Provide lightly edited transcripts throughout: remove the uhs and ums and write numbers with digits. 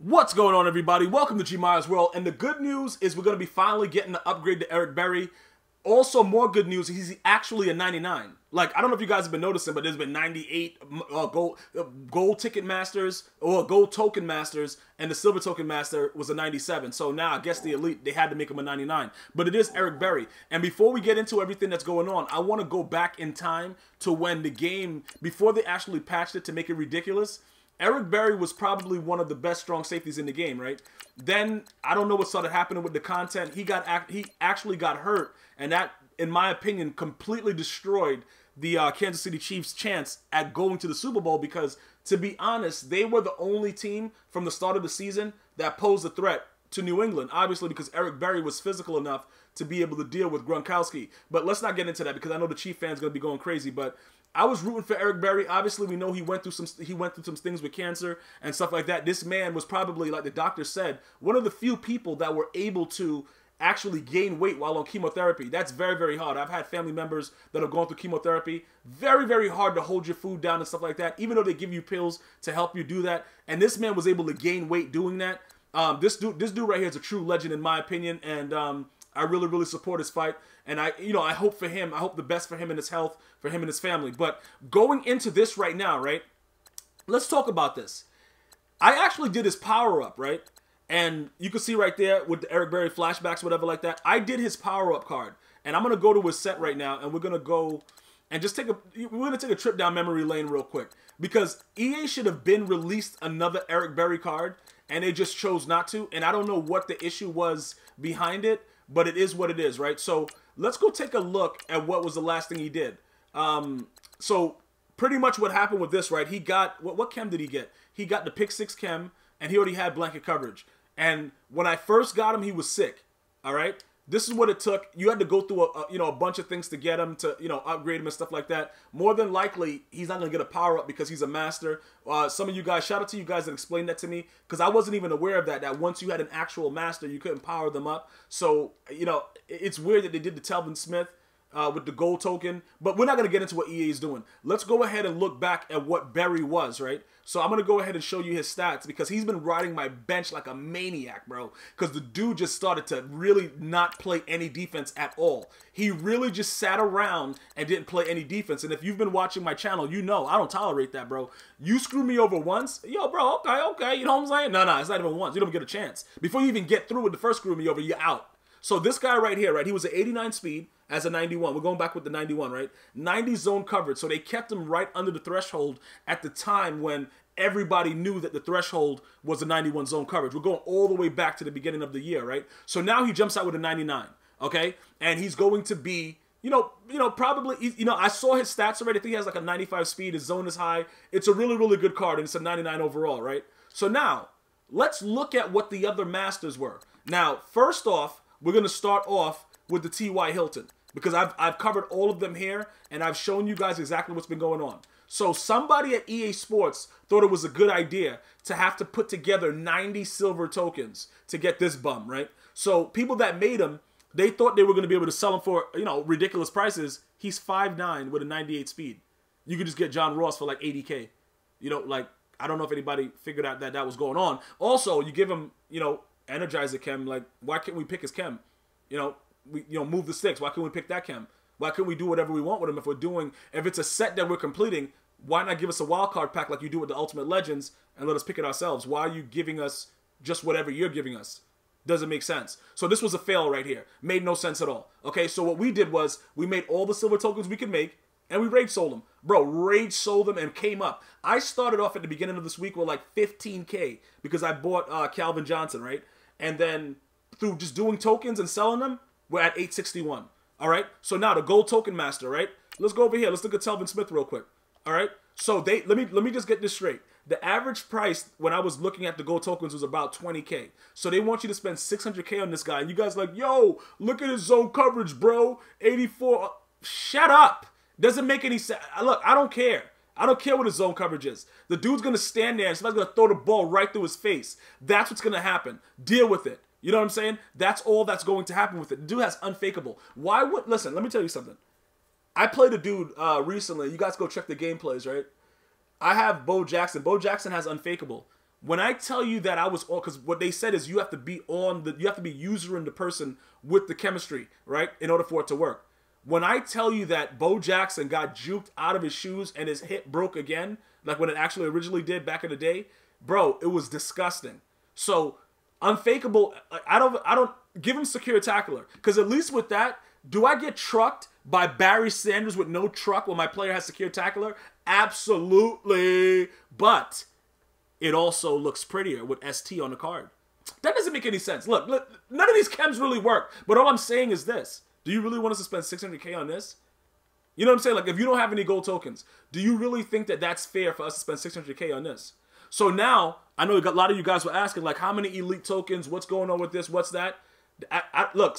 What's going on, everybody? Welcome to GmiasWorld, and the good news is we're going to be finally getting the upgrade to Eric Berry. Also, more good news, he's actually a 99. Like, I don't know if you guys have been noticing, but there's been 98 gold ticket masters, or gold token masters, and the silver token master was a 97. So now, I guess the elite, they had to make him a 99. But it is Eric Berry. And before we get into everything that's going on, I want to go back in time to when the game, before they actually patched it to make it ridiculous, Eric Berry was probably one of the best strong safeties in the game, right? Then, I don't know what started happening with the content. He actually got hurt, and that, in my opinion, completely destroyed the Kansas City Chiefs' chance at going to the Super Bowl because, to be honest, they were the only team from the start of the season that posed a threat to New England, obviously because Eric Berry was physical enough to be able to deal with Gronkowski. But let's not get into that because I know the Chief fans are going to be going crazy, but I was rooting for Eric Berry. Obviously, we know he went through some things with cancer and stuff like that. This man was probably, like the doctor said, one of the few people that were able to actually gain weight while on chemotherapy. That's very, very hard. I've had family members that have gone through chemotherapy. Very, very hard to hold your food down and stuff like that, even though they give you pills to help you do that. And this man was able to gain weight doing that. This dude right here is a true legend in my opinion, and I really, really support his fight. And I hope for him, I hope the best for him and his health, for him and his family. But going into this right now, right? Let's talk about this. I actually did his power up, right? And you can see right there with the Eric Berry flashbacks, whatever like that. I did his power up card, and I'm gonna go to his set right now, and we're gonna go and just take a trip down memory lane real quick because EA should have been released another Eric Berry card, and they just chose not to. And I don't know what the issue was behind it, but it is what it is, right? So let's go take a look at what was the last thing he did. So pretty much what happened with this, right? He got, what chem did he get? He got the pick 6 chem, and he already had blanket coverage. And when I first got him, he was sick, all right? This is what it took. You had to go through a bunch of things to get him to, upgrade him and stuff like that. More than likely, he's not going to get a power-up because he's a master. Some of you guys, shout out to you guys that explained that to me because I wasn't even aware of that once you had an actual master, you couldn't power them up. So, it's weird that they did the Telvin Smith with the gold token, but we're not going to get into what EA is doing. Let's go ahead and look back at what Berry was, right? So I'm going to go ahead and show you his stats because he's been riding my bench like a maniac, bro, because the dude just started to really not play any defense at all. He really just sat around and didn't play any defense. And if you've been watching my channel, you know I don't tolerate that, bro. You screw me over once, yo, bro, okay, you know what I'm saying? No, it's not even once. You don't get a chance. Before you even get through with the first screw me over, you're out. So this guy right here, right, he was an 89 speed as a 91. We're going back with the 91, right? 90 zone coverage. So they kept him right under the threshold at the time when everybody knew that the threshold was a 91 zone coverage. We're going all the way back to the beginning of the year, right? So now he jumps out with a 99, okay? And he's going to be, probably, I saw his stats already. I think he has like a 95 speed. His zone is high. It's a really, really good card, and it's a 99 overall, right? So now, let's look at what the other masters were. Now, first off, we're going to start off with the T.Y. Hilton because I've covered all of them here, and I've shown you guys exactly what's been going on. So somebody at EA Sports thought it was a good idea to have to put together 90 silver tokens to get this bum, right? So people that made him, they thought they were going to be able to sell him for, ridiculous prices. He's 5'9" with a 98 speed. You could just get John Ross for like 80K. I don't know if anybody figured out that was going on. Also, you give him, Energizer chem, like, why can't we pick his chem? Move the sticks. Why can't we pick that chem? Why can't we do whatever we want with him if it's a set that we're completing? Why not give us a wild card pack like you do with the Ultimate Legends and let us pick it ourselves? Why are you giving us just whatever you're giving us? Doesn't make sense. So this was a fail right here. Made no sense at all. Okay, so what we did was we made all the silver tokens we could make and we rage sold them. Bro, rage sold them and came up. I started off at the beginning of this week with like 15K because I bought Calvin Johnson, right? And then through just doing tokens and selling them, we're at 861. All right? So now the gold token master, right? Let's go over here. Let's look at Telvin Smith real quick. All right? So let me just get this straight. The average price when I was looking at the gold tokens was about 20K. So they want you to spend 600K on this guy. And you guys are like, yo, look at his zone coverage, bro. 84. Shut up. Doesn't make any sense. Look, I don't care. I don't care what his zone coverage is. The dude's going to stand there and somebody's going to throw the ball right through his face. That's what's going to happen. Deal with it. You know what I'm saying? That's all that's going to happen with it. The dude has unfakeable. Listen, let me tell you something. I played a dude recently. You guys go check the gameplays, right? I have Bo Jackson. Bo Jackson has unfakeable. When I tell you that I was on, because what they said is you have to be usering the person with the chemistry, right, in order for it to work. When I tell you that Bo Jackson got juked out of his shoes and his hip broke again, like when it actually originally did back in the day, bro, it was disgusting. So unfakeable, I don't give him secure tackler, because at least with that, do I get trucked by Barry Sanders with no truck when my player has secure tackler? Absolutely, but it also looks prettier with ST on the card. That doesn't make any sense. Look, none of these chems really work. But all I'm saying is this. Do you really want us to spend 600K on this? You know what I'm saying? Like, if you don't have any gold tokens, do you really think that that's fair for us to spend 600K on this? So now, I know a lot of you guys were asking, like, how many elite tokens? What's going on with this? What's that? Look,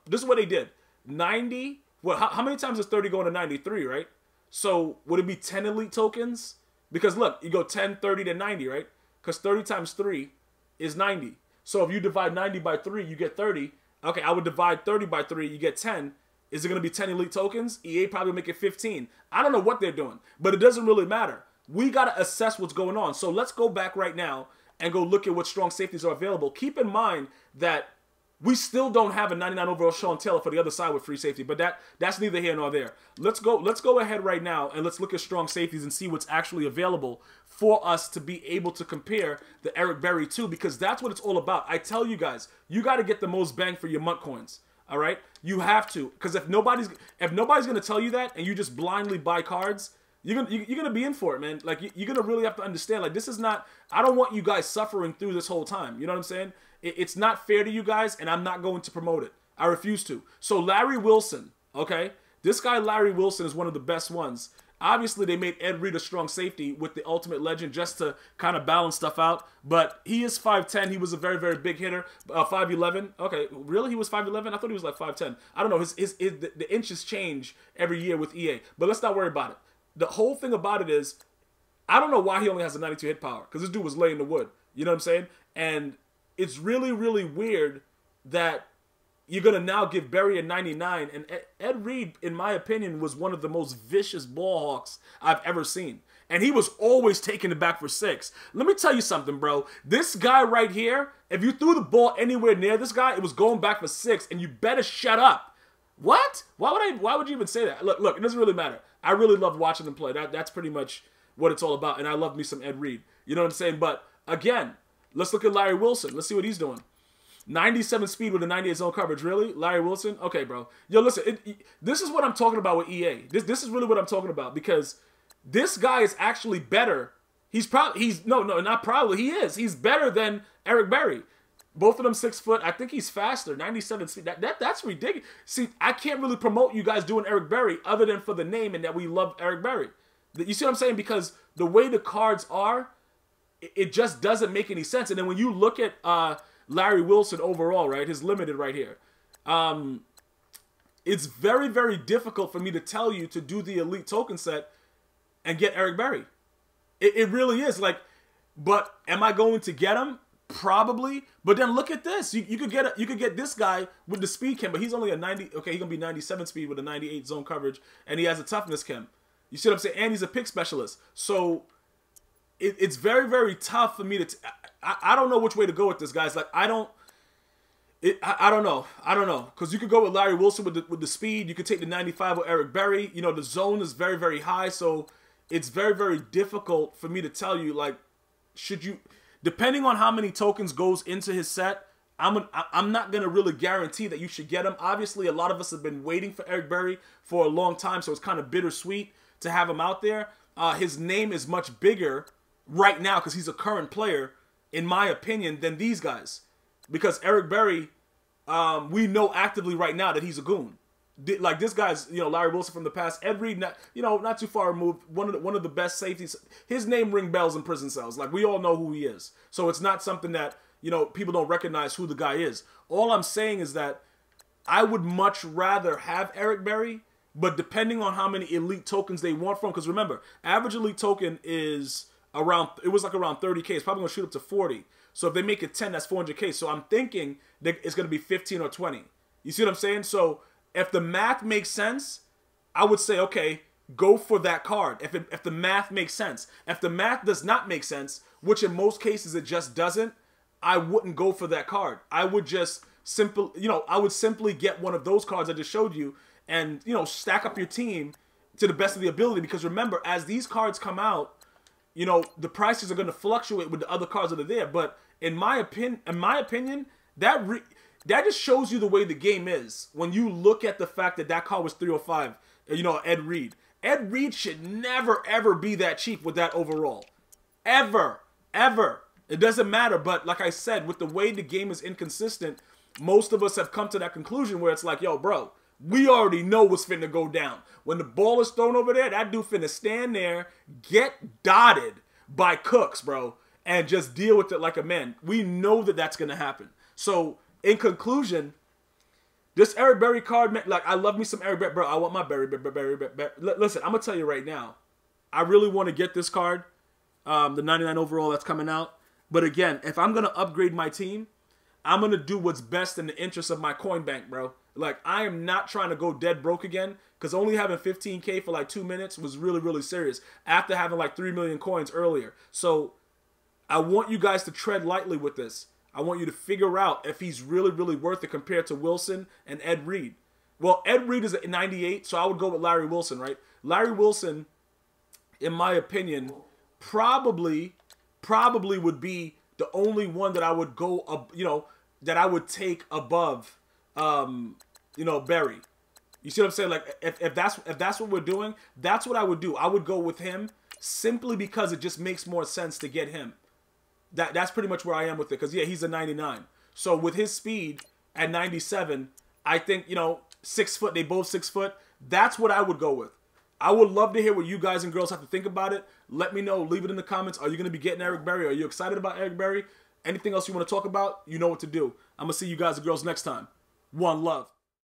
this is what they did. 90, well, how many times is 30 going to 93, right? So would it be 10 elite tokens? Because look, you go 10, 30 to 90, right? Because 30 times 3 is 90. So if you divide 90 by 3, you get 30. Okay, I would divide 30 by 3, you get 10. Is it going to be 10 elite tokens? EA probably make it 15. I don't know what they're doing, but it doesn't really matter. We got to assess what's going on. So let's go back right now and go look at what strong safeties are available. Keep in mind that we still don't have a 99 overall Sean Taylor for the other side with free safety, but that's neither here nor there. Let's go ahead right now and let's look at strong safeties and see what's actually available for us to be able to compare the Eric Berry to, because that's what it's all about. I tell you guys, you got to get the most bang for your mutcoins. All right, you have to, because if nobody's gonna tell you that and you just blindly buy cards, you're gonna be in for it, man. Like you're gonna really have to understand. Like this is not. I don't want you guys suffering through this whole time. You know what I'm saying? It's not fair to you guys, and I'm not going to promote it. I refuse to. So Larry Wilson, okay, this guy Larry Wilson is one of the best ones. Obviously, they made Ed Reed a strong safety with the Ultimate Legend just to kind of balance stuff out. But he is 5'10". He was a very, very big hitter. 5'11". Okay, really? He was 5'11"? I thought he was like 5'10". I don't know. The inches change every year with EA. But let's not worry about it. The whole thing about it is, I don't know why he only has a 92 hit power. Because this dude was laying the wood. You know what I'm saying? And it's really, really weird that you're going to now give Berry a 99. And Ed Reed, in my opinion, was one of the most vicious ball hawks I've ever seen. And he was always taking it back for 6. Let me tell you something, bro. This guy right here, if you threw the ball anywhere near this guy, it was going back for 6. And you better shut up. What? Why would you even say that? Look, it doesn't really matter. I really loved watching him play. That's pretty much what it's all about. And I love me some Ed Reed. You know what I'm saying? But, again, let's look at Larry Wilson. Let's see what he's doing. 97 speed with a 98 zone coverage. Really? Larry Wilson? Okay, bro. Yo, listen. This is what I'm talking about with EA. This is really what I'm talking about, because this guy is actually better. Not probably. He is. He's better than Eric Berry. Both of them 6 foot. I think he's faster. 97 speed. That's ridiculous. See, I can't really promote you guys doing Eric Berry other than for the name and that we love Eric Berry. You see what I'm saying? Because the way the cards are, it just doesn't make any sense. And then when you look at Larry Wilson overall, right, his limited right here, it's very, very difficult for me to tell you to do the elite token set and get Eric Berry. It really is. Like, but am I going to get him? Probably. But then look at this. You could get this guy with the speed chem, but he's only a 90. Okay, he's gonna be 97 speed with a 98 zone coverage, and he has a toughness chem. You see what I'm saying? And he's a pick specialist. So it's very, very tough for me to. I don't know which way to go with this, guys. Like I don't know. Because you could go with Larry Wilson with the speed. You could take the 95 with Eric Berry. You know, the zone is very, very high. So it's very, very difficult for me to tell you, like, should you, depending on how many tokens goes into his set, I'm not going to really guarantee that you should get him. Obviously, a lot of us have been waiting for Eric Berry for a long time, so it's kind of bittersweet to have him out there. His name is much bigger right now because he's a current player, in my opinion, than these guys. Because Eric Berry, we know actively right now that he's a goon. Like this guy's, Larry Wilson from the past. Ed Reed, not too far removed. One of the best safeties. His name ring bells in prison cells. Like we all know who he is. So it's not something that people don't recognize who the guy is. All I'm saying is that I would much rather have Eric Berry, but depending on how many elite tokens they want from, because remember, average elite token is around 30K. It's probably gonna shoot up to 40. So if they make it 10, that's 400K. So I'm thinking that it's gonna be 15 or 20. You see what I'm saying? So if the math makes sense, I would say, okay, go for that card. If the math makes sense. If the math does not make sense, which in most cases it just doesn't, I wouldn't go for that card. I would just simply get one of those cards I just showed you and, stack up your team to the best of the ability. Because remember, as these cards come out, the prices are going to fluctuate with the other cards that are there. But in my opinion, that just shows you the way the game is. When you look at the fact that card was 305, Ed Reed. Ed Reed should never, ever be that cheap with that overall. Ever. It doesn't matter. But like I said, with the way the game is inconsistent, most of us have come to that conclusion where it's like, yo, bro, we already know what's finna go down. When the ball is thrown over there, that dude finna stand there, get dotted by Cooks, bro, and just deal with it like a man. We know that that's gonna happen. So, in conclusion, this Eric Berry card, man, like, I love me some Eric Berry, bro. I want my Berry. Listen, I'm gonna tell you right now, I really want to get this card, the 99 overall that's coming out. But again, if I'm gonna upgrade my team, I'm going to do what's best in the interest of my coin bank, bro. Like, I am not trying to go dead broke again, because only having 15K for like 2 minutes was really, really serious after having like 3 million coins earlier. So I want you guys to tread lightly with this. I want you to figure out if he's really, really worth it compared to Wilson and Ed Reed. Well, Ed Reed is at 98, so I would go with Larry Wilson, right? Larry Wilson, in my opinion, probably would be the only one that I would go, that I would take above, Berry. You see what I'm saying? Like, if that's what we're doing, that's what I would do. I would go with him simply because it just makes more sense to get him. That's pretty much where I am with it. Because, yeah, he's a 99. So, with his speed at 97, I think, 6 foot, they both 6 foot. That's what I would go with. I would love to hear what you guys and girls have to think about it. Let me know. Leave it in the comments. Are you going to be getting Eric Berry? Are you excited about Eric Berry? Anything else you want to talk about, you know what to do. I'm going to see you guys and girls next time. One love.